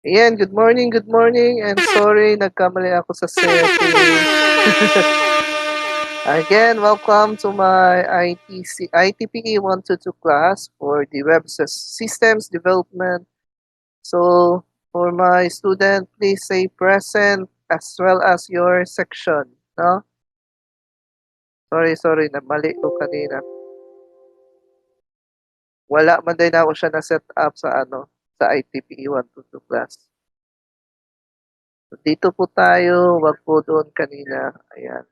Ayan, good morning, and sorry nagkamali ako sa setting. Again, welcome to my ITPE 122 class for the Systems Development. So, for my student, please say present as well as your section, no? Sorry, mali ko kanina. Wala man din ako siya na-set up sa sa ITPE 122 class. So, dito po tayo, wag po doon kanina. Ayan.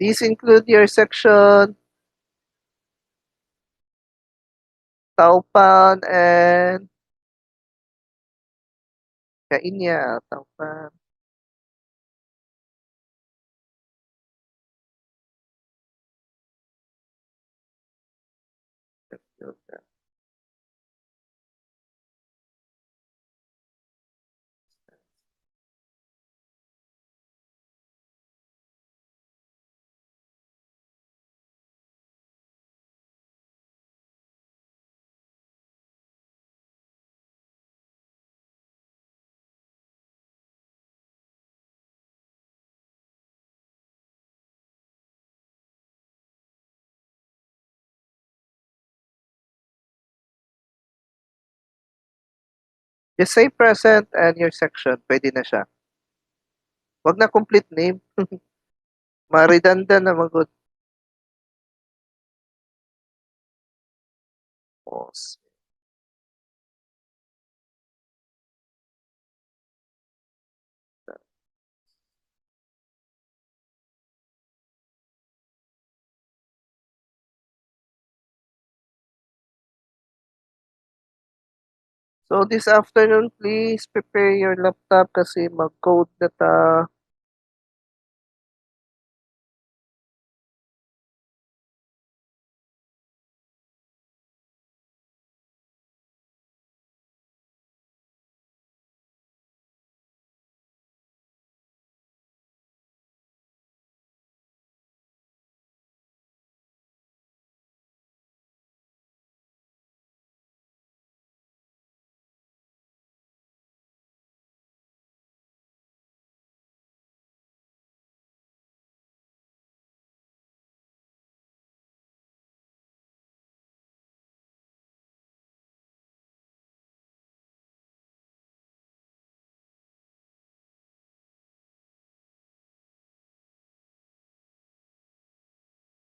These include your section, Taupan, and Kainya, Taupan. Just say present and your section. Pwede na siya. Wag na complete name. Ma-redundant na magod. Pause. So this afternoon, please prepare your laptop kasi mag-code na ta.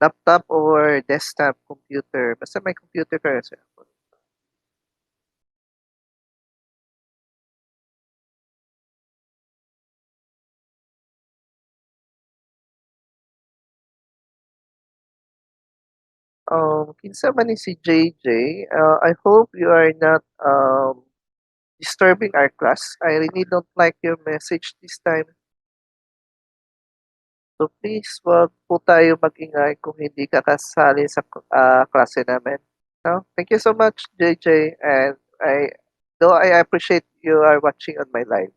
Laptop or desktop computer. Basta may computer ka kasi. Kinsa man ni si JJ, I hope you are not disturbing our class. I really don't like your message this time. So please, wag po tayo mag-ingay kung hindi ka kasali sa klase namin. No? Thank you so much, JJ. And though I appreciate you are watching on my live.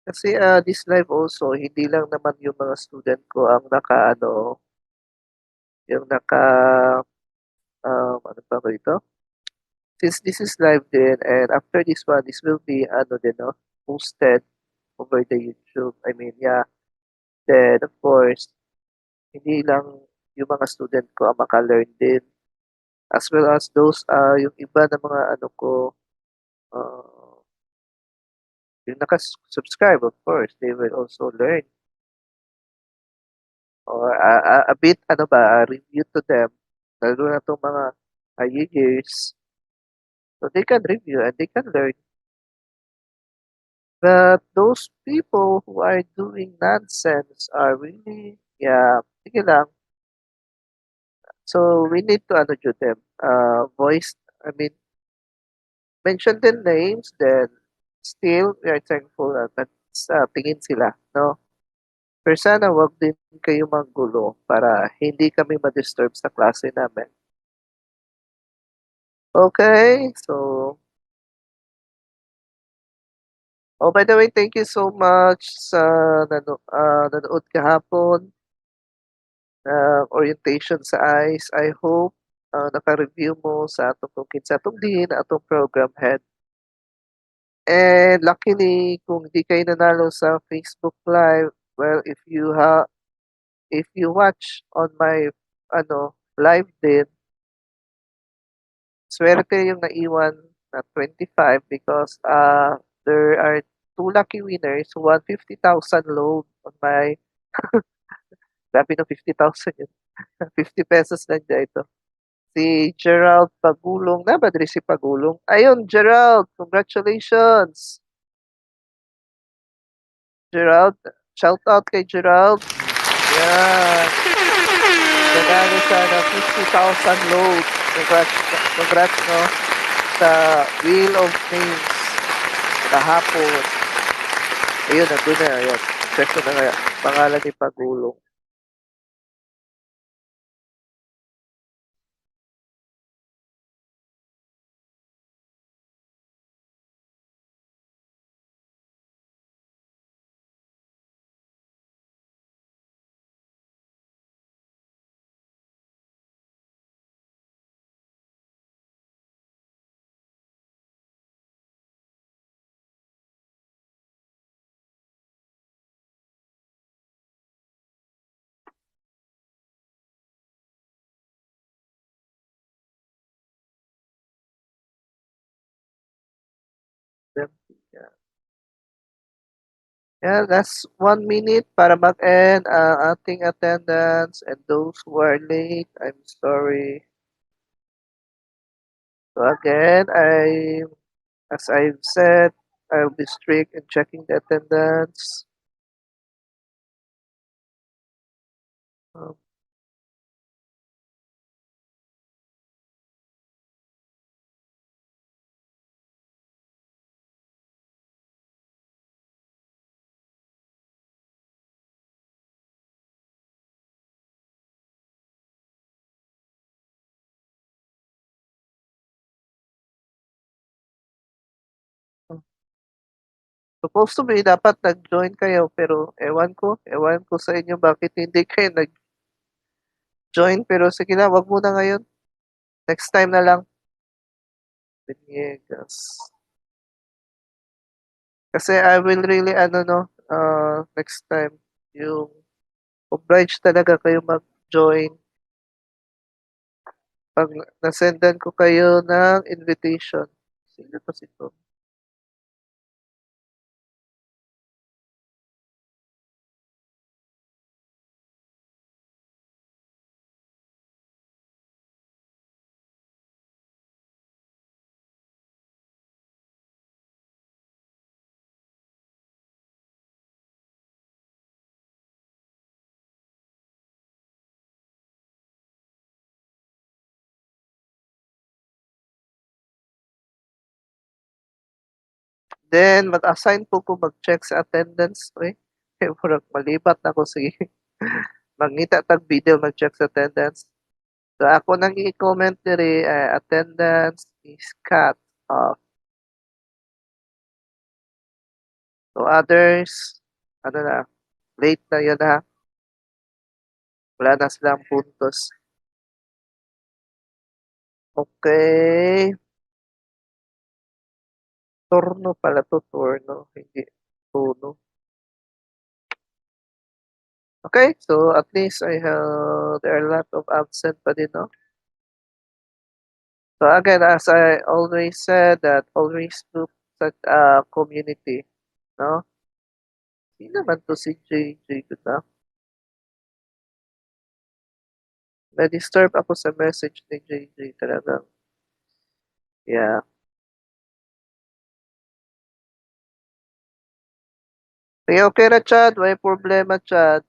Kasi this live also, hindi lang naman yung mga student ko ang yung ano pa ba ito? Since this is live din, and after this one, this will be, din, no? Posted over the YouTube. I mean, yeah. Then, of course, hindi lang yung mga student ko ang maka-learn din. As well as those, yung iba na mga uh, yung naka-subscribe, of course, they will also learn. Or a bit, review to them. Lalo na itong mga years. So they can review and they can learn. But those people who are doing nonsense are really, yeah, sige lang. So we need to jud them. voice, I mean, mention the names, then still we are thankful at tingin sila, no? Pero sana wag din kayo manggulo para hindi kami ma-disturb sa klase namin. Okay, so oh, by the way, thank you so much sa nanood kahapon orientation sa ICE. I hope naka-review mo sa atong kung kinsa atong dean, atong program head. And luckily, kung di kayo nanalo sa Facebook Live, well, if you watch on my live din, swerte yung naiwan na 25 because there are two lucky winners who won 50,000 load on my grabe no 50,000 yun. 50 pesos lang dyan ito. Si Gerald Pagulong. Na ba diri si Pagulong? Ayun, Gerald, congratulations. Gerald, shout out kay Gerald. Yan. Nanalo siya ng 50,000 load. Congrats, congrats no sa Wheel of Names kahapon. Ayun, nandun na. Ayun. Check na nga. Pangalan ni Pagulong. Yeah. Yeah, that's 1 minute para mag-end ang ating attendance and those who are late, I'm sorry. So again, as I've said, I'll be strict in checking the attendance. Um, Supposed to be dapat nag-join kayo pero ewan ko sa inyo bakit hindi kayo nag-join pero sige na, wag muna ngayon. Next time na lang. Venegas. Kasi I will really next time yung obliged talaga kayo mag-join pag nasendan ko kayo ng invitation. Sino to si Tom? Then, mag-assign po ko mag-check sa attendance. Murag malibat na ko. Sige. Mangita tag video mag-check sa attendance. So, ako nang i-comment diri, attendance is cut off. So, others, ano na, late na yun ha. Wala na silang puntos. Okay. Turno pala to, turno. Hindi, turno. Okay, so at least there are a lot of absent pa din, no? So again, as I always said, that always look at community, no? Sino naman to si JJ ko na? Na-disturb ako sa message ni JJ talaga. Yeah. Sige, okay na, Chad. May problema, Chad.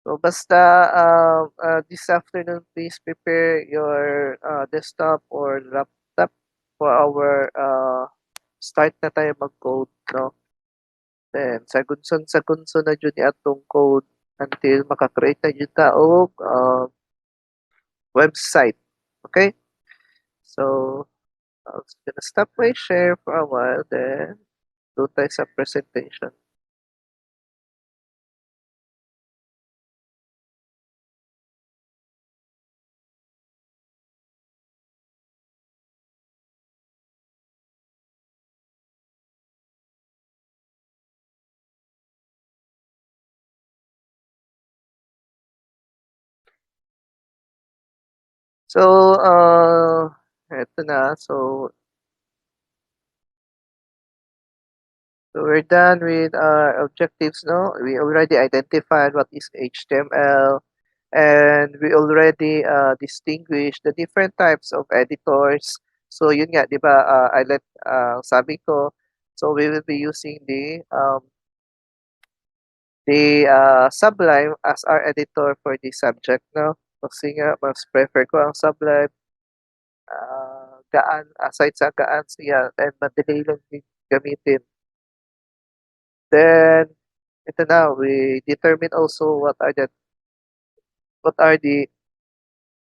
So basta, this afternoon, please prepare your, desktop or laptop for our, start na tayo mag-code, 'no? Then sagunson na jud ni atong code until maka-create na jud ta og, website, okay? So, I was gonna stop my share for a while, then do tayo sa presentation. So, eto na. So we're done with our objectives, no? We already identified what is HTML, and we already distinguished the different types of editors. So yun nga, di ba, sabi ko, so we will be using the Sublime as our editor for the subject, no? Kasi nga, mas prefer ko ang Sublime, gaan, aside sa gaan siya, and madali lang din gamitin. Then, ito na, we determine also what are the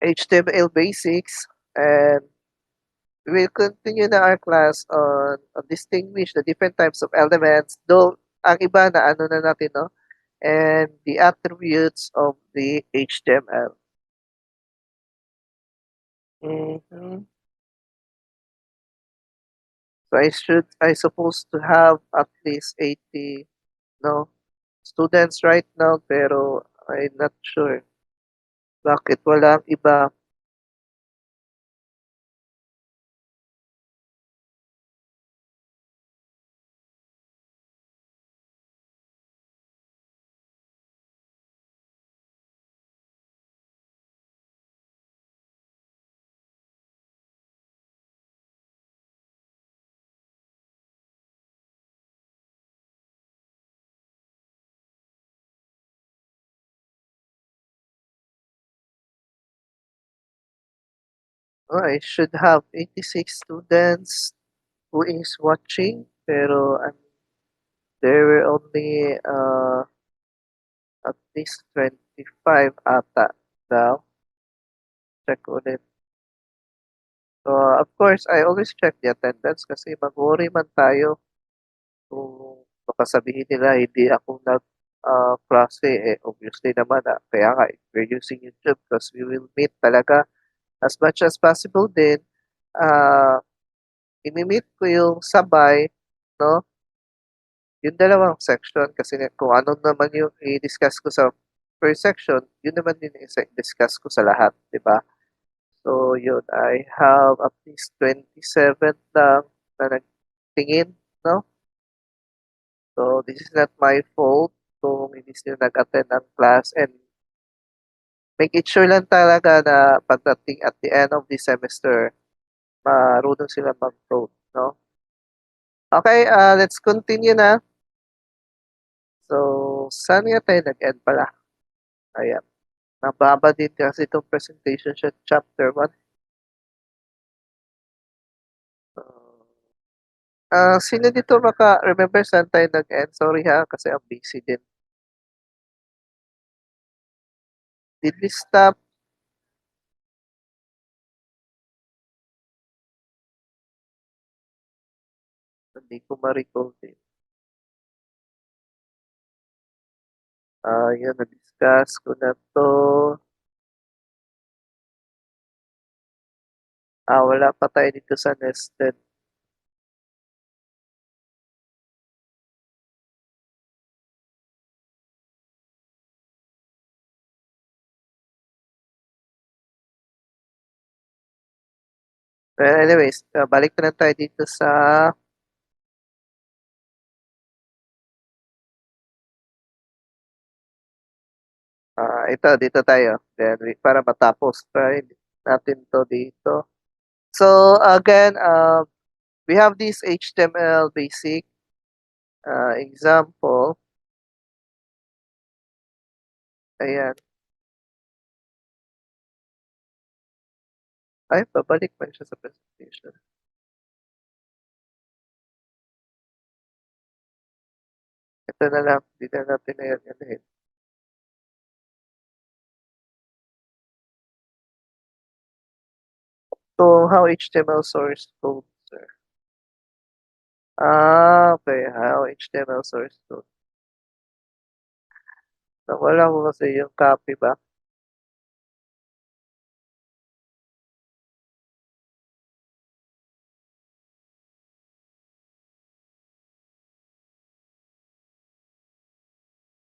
HTML basics, and we will continue na our class on distinguish the different types of elements, though ang iba na ano na natin, no? And the attributes of the HTML. Mhm. So I supposed to have at least 80, no, students right now, pero I'm not sure. Bakit walang iba? Oh, I should have 86 students who is watching, pero there were only at least 25 ata daw. Check ulit. So, of course, I always check the attendance kasi mag-worry man tayo kung baka sabihin nila hindi ako klase, eh, obviously naman, kaya nga, we're using YouTube because we will meet talaga as much as possible din. Ah, imi-meet ko yung sabay, no? Yung dalawang section kasi kung ano naman yung i-discuss ko sa first section, yun naman din i-discuss ko sa lahat, 'di ba? So yun, I have at least 27 lang na nagtingin, no? So this is not my fault kung hindi sila nag-attend ng class, and make it sure lang talaga na pagdating at the end of the semester, marunong sila mag-code, no? Okay, let's continue na. So, saan nga tayo nag-end pala? Ayan. Mababa din kasi itong presentation siya, chapter 1. Sino dito maka-remember saan tayo nag-end? Sorry ha, kasi ang busy din. Did we stop? Hindi ko ma-recall din. Yun, na-discuss ko na to. Wala pa tayo dito sa nested. Well, anyways, balik na lang tayo dito sa dito tayo. Then, para matapos, try natin to dito. So, again, we have this HTML basic example. Ayan. Ay, babalik pa siya sa presentation. Ito na lang, hindi na natin na yan yun. So, how HTML source code, sir? Okay. How HTML source code. Nawala ko kasi yung copy ba?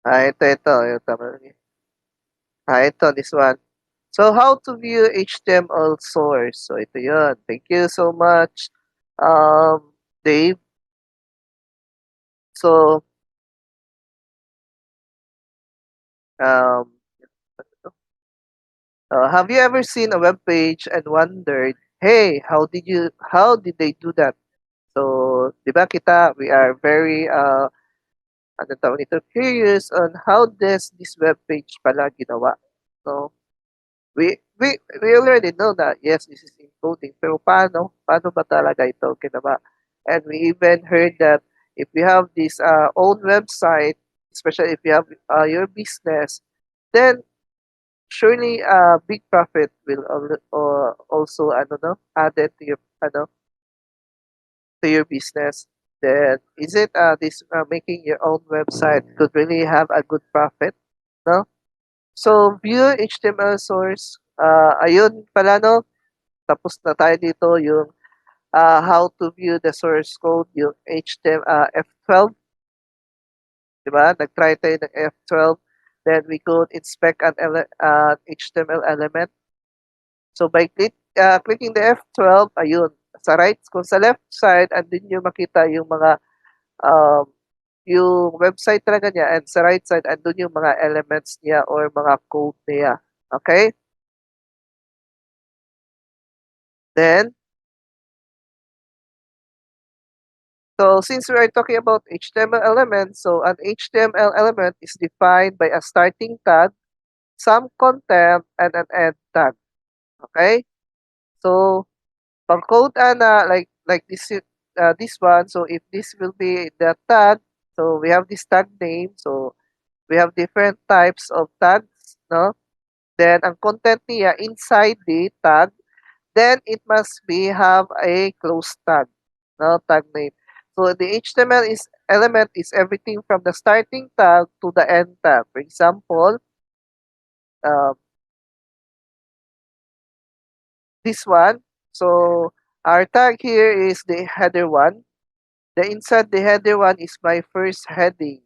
Ito. Yung tama. Ito, this one. So, how to view HTML source? So, ito yun. Thank you so much, Dave. So, um, have you ever seen a web page and wondered, hey, how did they do that? So, di ba kita, we are very, ano tawag nito, curious on how this web page pala ginawa. So, we already know that, yes, this is encoding, pero paano ba talaga ito ginawa? And we even heard that if you have this own website, especially if you have your business, then surely big profit will also ano no added to your ano to your business. Then is it this making your own website could really have a good profit, no? So view HTML source. Ayun pala no. Tapos na tayo dito yung how to view the source code yung HTML F12, di ba? Nag-try tayo ng F12. Then we could inspect an HTML element. So by clicking the F12, ayun, sa right, kung sa left side, andun yung makita yung mga um, yung website talaga niya and sa right side, andun yung mga elements niya or mga code niya. Okay? Then, so since we are talking about HTML elements, so an HTML element is defined by a starting tag, some content, and an end tag. Okay? So, pang code ana like this one, so if this will be the tag, so we have this tag name, so we have different types of tags, no? Then ang content niya inside the tag, then it must be have a close tag, no? Tag name. So the HTML is element is everything from the starting tag to the end tag. For example, um, this one. So our tag here is the header one. The inside the header one is my first heading.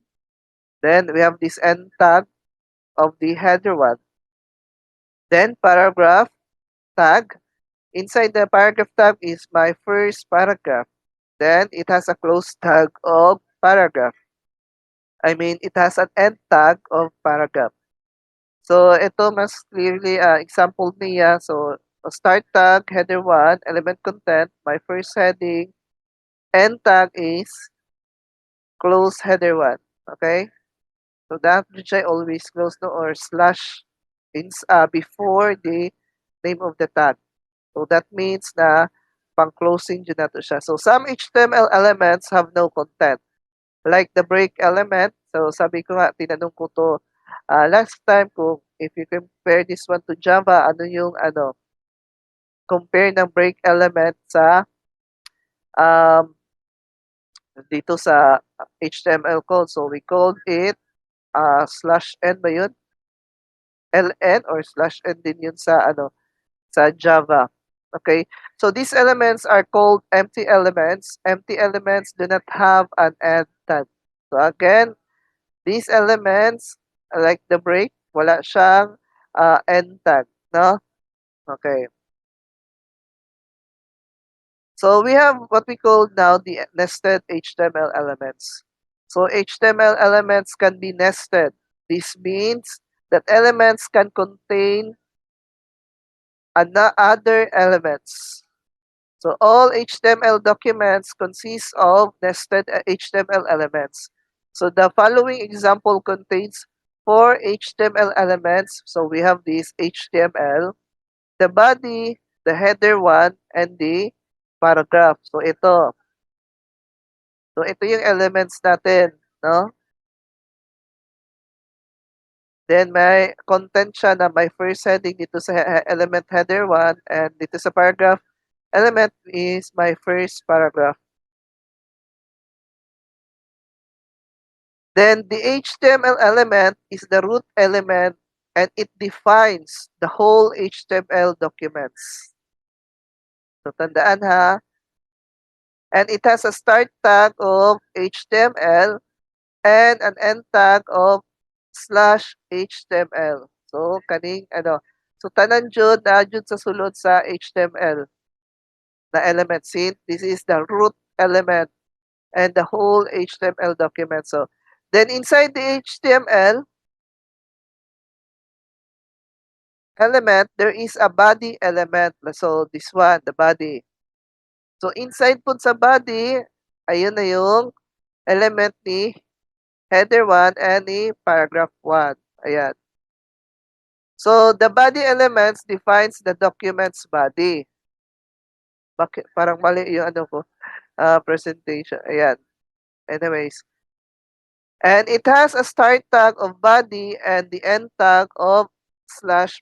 Then we have this end tag of the header one. Then paragraph tag. Inside the paragraph tag is my first paragraph. Then it has a close tag of paragraph. I mean, it has an end tag of paragraph. So ito mas clearly example niya. So start tag, header 1, element content, my first heading, end tag is close header 1. Okay? So that which I always close no or slash before the name of the tag. So that means na pang-closing dyan na to siya. So some HTML elements have no content. Like the break element. So sabi ko nga, tinanong ko to last time kung if you compare this one to Java, ano yung compare ng break element sa um, dito sa HTML code. So we called it slash n ba yun? ln or slash n din yun sa sa Java. Okay? So these elements are called empty elements. Empty elements do not have an end tag. So again, these elements like the break, wala siyang end tag, no? Okay. So we have what we call now the nested HTML elements. So HTML elements can be nested. This means that elements can contain other elements. So all HTML documents consist of nested HTML elements. So the following example contains 4 HTML elements. So we have this HTML, the body, the header 1, and the paragraph. So ito. So ito yung elements natin, no? Then may content siya na may first heading dito sa element header 1 and dito sa paragraph element is my first paragraph. Then the HTML element is the root element and it defines the whole HTML documents. So tandaan ha. And it has a start tag of HTML and an end tag of /HTML. So kaning ano. So tanan jud na jud sa sulod sa HTML na element. See, this is the root element and the whole HTML document. So then inside the HTML element, there is a body element. So this one, the body. So inside po sa body, ayun na yung element ni header 1 and ni paragraph 1. Ayan. So the body elements defines the document's body. Bakit? Parang mali yung ano ko, presentation. Ayan. Anyways. And it has a start tag of body and the end tag of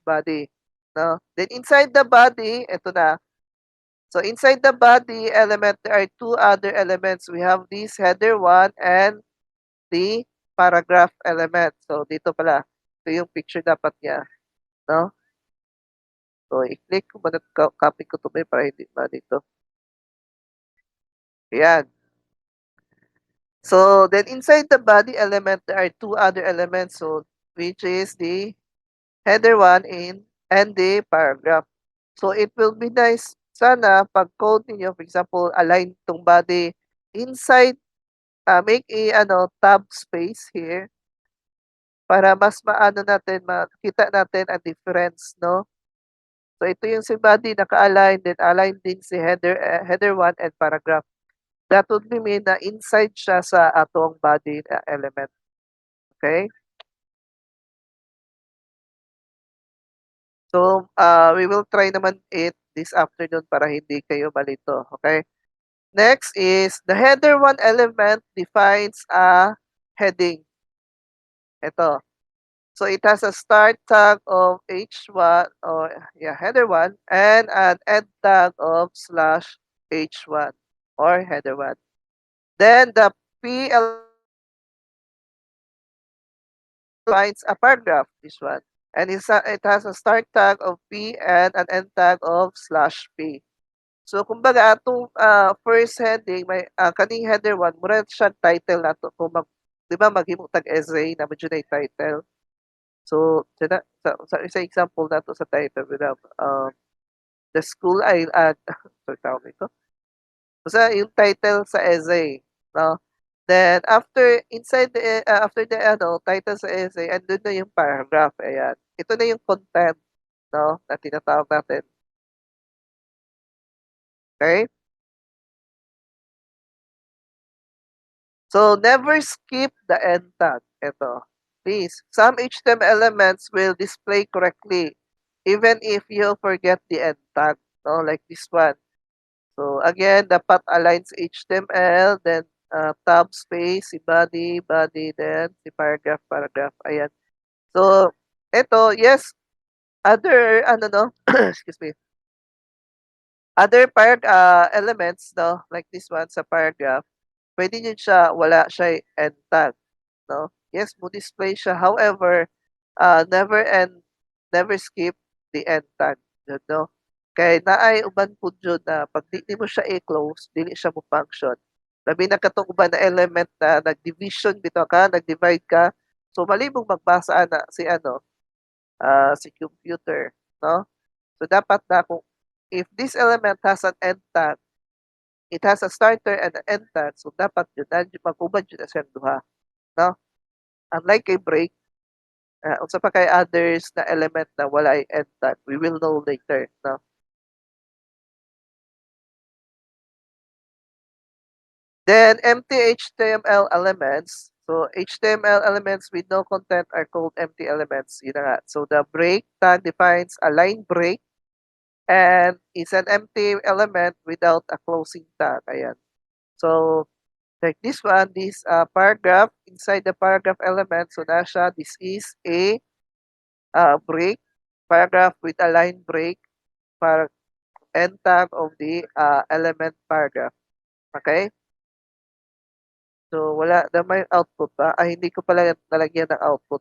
/body. No? Then inside the body, ito na. So inside the body element, there are two other elements. We have this header 1 and the paragraph element. So dito pala, ito yung picture dapat niya. No? So i-click ko muna, copy ko ito para hindi ba dito. Ayan. So then inside the body element, there are two other elements. So which is the header 1 and the paragraph. So it will be nice sana pag code ninyo, for example, align tong body inside, make a tab space here para mas maano natin, makita natin ang difference, no? So ito yung si body naka-align, then align din si header 1 and paragraph. That would mean na inside siya sa atong body element. Okay? So, we will try naman it this afternoon para hindi kayo malito. Okay? Next is the header 1 element defines a heading. Ito. So it has a start tag of h1 or header 1 and an end tag of /h1 or header 1. Then the p defines a paragraph, this one. And it has a start tag of p and an end tag of /p. So kumbaga atong first heading may kaning header 1 mura siya title nato kung 'di ba maghimo tag essay na medyo na title. So sa example nato sa title we have the school ay sorry tawag ito. Basta yung title sa essay, no? Then after the title sa essay, andun na yung paragraph. Ayan. Ito na yung content, no, na tinatawag natin. Okay? So never skip the end tag. Ito. Please. Some HTML elements will display correctly even if you forget the end tag, no, like this one. So again, dapat align sa HTML, then tab space, si body, then si paragraph, Ayan. So, ito, yes, other, excuse me, other elements, no, like this one sa paragraph, pwede nyo siya, wala siya end tag, no? Yes, mo display siya. However, never skip the end tag, no? Kay naay uban pud jud na pag di mo siya i-close, dili siya mo function. Labi na katong uban na element na nag-division bitaw ka, nag-divide ka. So malibong magbasa na si computer, no? So dapat na kung if this element has an end tag, it has a starter and an end tag. So dapat yun magubad jud na siyang duha, no? Unlike a break, unsa pa kay others na element na wala ay end tag, we will know later, no? Then empty HTML elements. So HTML elements with no content are called empty elements. Yun na nga. So the break tag defines a line break and is an empty element without a closing tag. Ayan. So like this one, this paragraph inside the paragraph element. So nasa this is a break paragraph with a line break para end tag of the element paragraph. Okay? So, wala na may output ba? Hindi ko pala nalagyan ng output.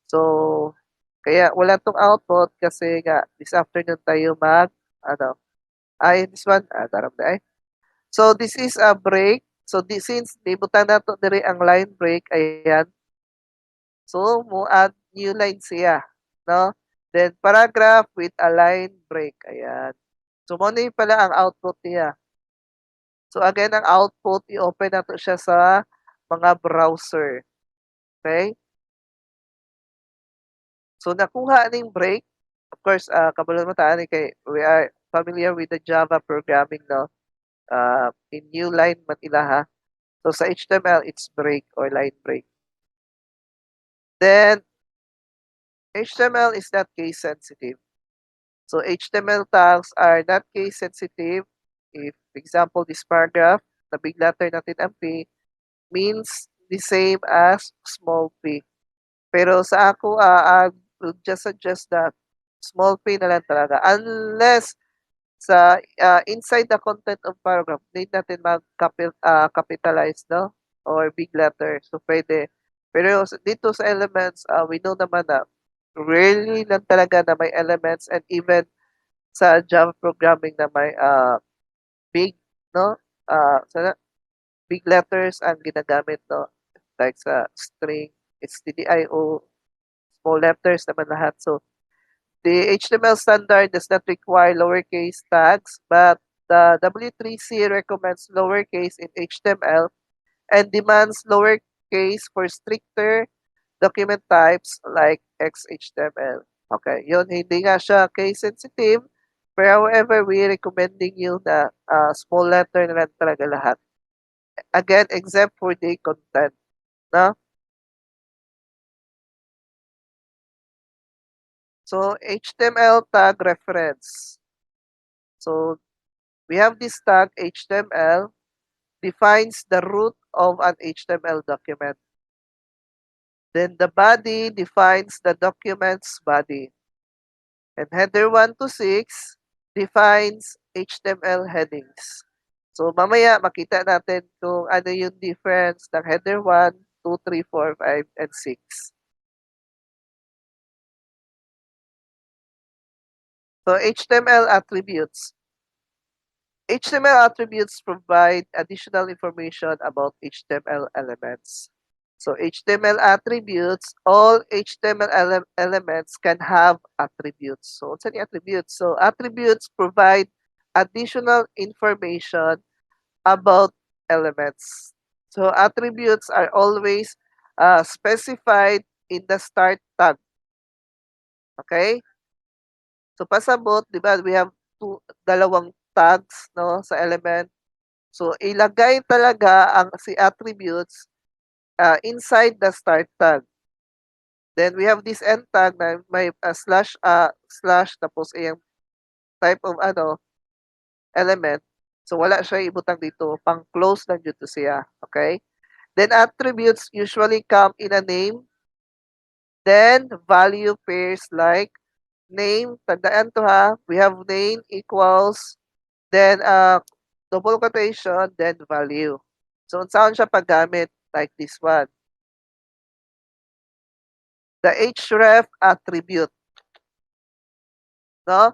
So, kaya wala tong output kasi nga this afternoon tayo ano, this one, darap na eh. So, this is a break. So, since libutan na to diri ang line break, ayan. So, mo add new line siya, no? Then, paragraph with a line break, ayan. So, mo na pala ang output niya. So, again, ang output, i-open nato siya sa mga browser. Okay? So, nakuha ning break. Of course, kabalo mo taan kay we are familiar with the Java programming, no? In new line man ilaha. So, sa HTML, it's break or line break. Then, HTML is not case sensitive. So, HTML tags are not case sensitive. If, for example, this paragraph, the big letter natin ang P, means the same as small p. Pero sa ako, I would just suggest that small p na lang talaga. Unless sa inside the content of paragraph, need natin mag-capitalize, no? Or big letter. So, pwede. Pero dito sa elements, we know naman na rarely lang talaga na may elements and even sa Java programming na may big, no? Sa big letters ang ginagamit, no? Like sa string, it's TDIO, small letters naman lahat. So, the HTML standard does not require lowercase tags, but the W3C recommends lowercase in HTML and demands lowercase for stricter document types like XHTML. Okay, yun, hindi nga siya case sensitive, pero however, we recommending you na small letter na lang talaga lahat. Again, except for the content. No? So, HTML tag reference. So, we have this tag HTML defines the root of an HTML document. Then the body defines the document's body. And header 1 to 6 defines HTML headings. So mamaya makita natin kung ano yung difference ng header 1, 2, 3, 4, 5, and 6. So HTML attributes. HTML attributes provide additional information about HTML elements. So HTML attributes, all HTML elements can have attributes. So what's the attributes? So attributes provide additional information about elements. So attributes are always specified in the start tag. Okay? So pasabot, di ba, we have dalawang tags, no, sa element. So ilagay talaga ang si attributes inside the start tag. Then we have this end tag na may slash tapos yung type of element. So wala siya ibutang dito, pang close lang dito siya, okay? Then attributes usually come in a name. Then value pairs like name, tandaan to ha, we have name equals, then double quotation, then value. So saan siya paggamit? Like this one. The href attribute. No?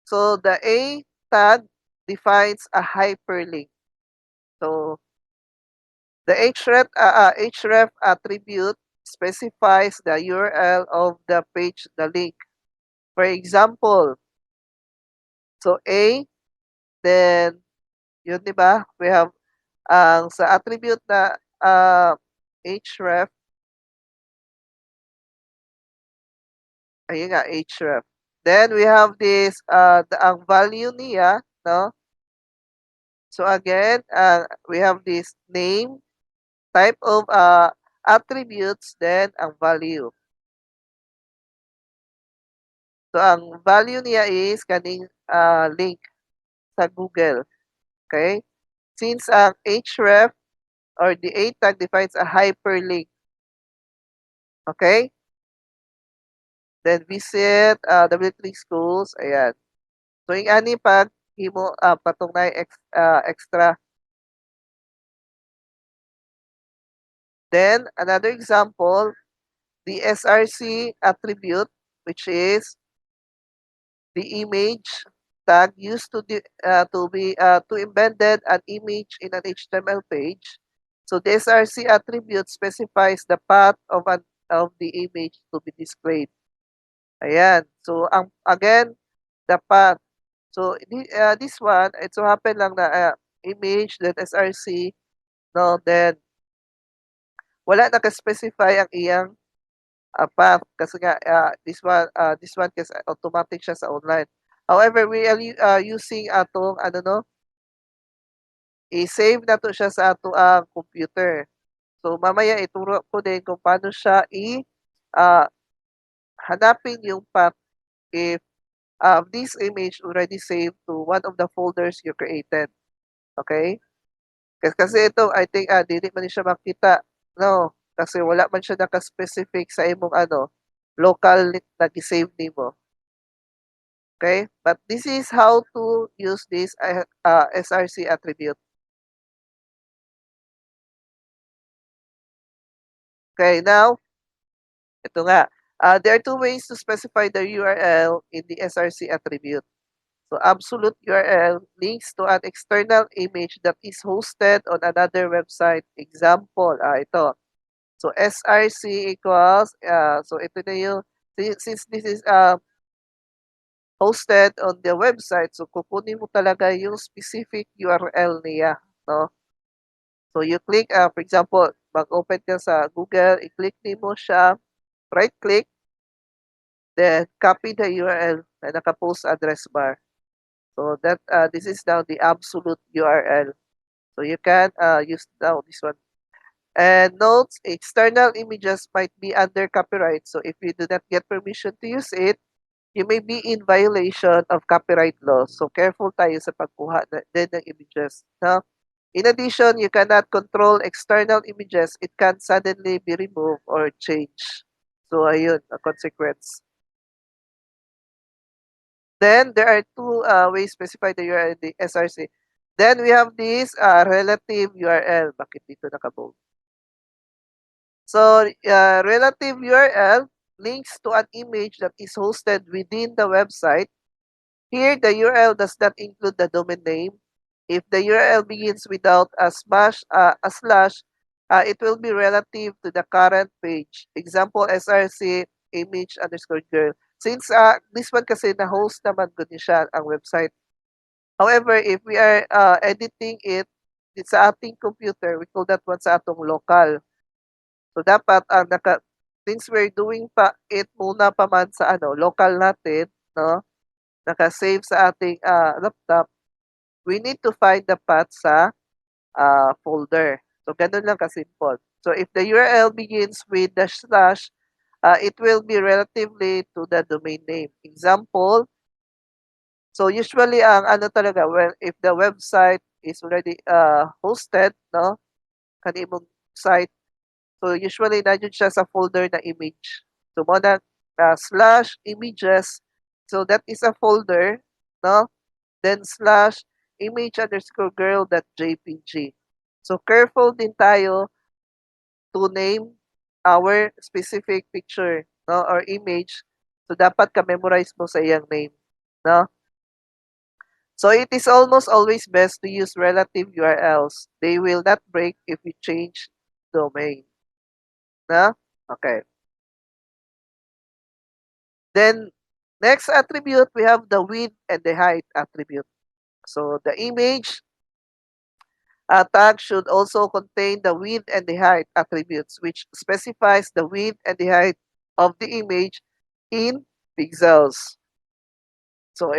So the A tag defines a hyperlink. So the href attribute specifies the URL of the page, the link. For example, so A, then yun, di ba? We have sa attribute na href, ayun nga, href. Then we have this, ang value niya, no? So again, we have this name, type of attributes, then ang value. So, ang value niya is kaning link sa Google. Okay? Since ang href or the A tag defines a hyperlink. Okay? Then visit W3 schools. Ayan. So, yung ani pag himo patong na extra. Then, another example, the SRC attribute, which is the image tag used to embedded an image in an HTML page. So the SRC attribute specifies the path of the image to be displayed. Ayan. So again, the path. So this one, it so happen lang na image then SRC, no, then wala naka-specify ang iyang path kasi nga this one kasi automatic siya sa online. However, we are using atong ano no, i-save na to siya sa ato ang computer. So mamaya ituro ko din kung paano siya uh, hanapin yung path if this image already saved to one of the folders you created. Okay? Kasi ito, I think, dili man siya makita. No, kasi wala man siya naka-specific sa imong ano, local nag-save nimo. Okay? But this is how to use this SRC attribute. Okay, now, ito nga. There are two ways to specify the URL in the SRC attribute. So, absolute URL links to an external image that is hosted on another website. Example, ito. So, SRC equals, so ito na yung, since this is hosted on the website, so kukunin mo talaga yung specific URL niya, no? So, you click, for example, mag-open ka sa Google, i-click mo siya, right-click, then copy the URL na naka-post address bar. So, this is now the absolute URL. So, you can use now this one. And notes, external images might be under copyright. So, if you do not get permission to use it, you may be in violation of copyright laws. So, careful tayo sa pagkuha din ng images. No? In addition, you cannot control external images. It can suddenly be removed or changed. So, ayun, a consequence. Then, there are two ways specified the URL in the SRC. Then, we have this relative URL. Bakit dito nakabold? So, relative URL links to an image that is hosted within the website. Here, the URL does not include the domain name. If the URL begins without a slash, it will be relative to the current page. Example, SRC image underscore girl. Since this one kasi na-host naman ko din siya ang website. However, if we are editing it sa ating computer, we call that one sa atong local. So dapat since we're doing it muna pa man sa local natin, no? Naka-save sa ating laptop, we need to find the path sa folder. So ganun lang ka-simple. So if the URL begins with the slash, it will be relatively to the domain name. Example, so usually ang talaga, if the website is already hosted, no? Kanimong site, so usually nandiyan siya sa folder na image. So muna slash images. So that is a folder, no? Then slash image underscore girl.jpg. So careful din tayo to name our specific picture, no, or image. So dapat ka-memorize mo sa iyang name, no? So it is almost always best to use relative URLs. They will not break if you change domain. No? Okay. Then next attribute, we have the width and the height attribute. So the image tag should also contain the width and the height attributes, which specifies the width and the height of the image in pixels. So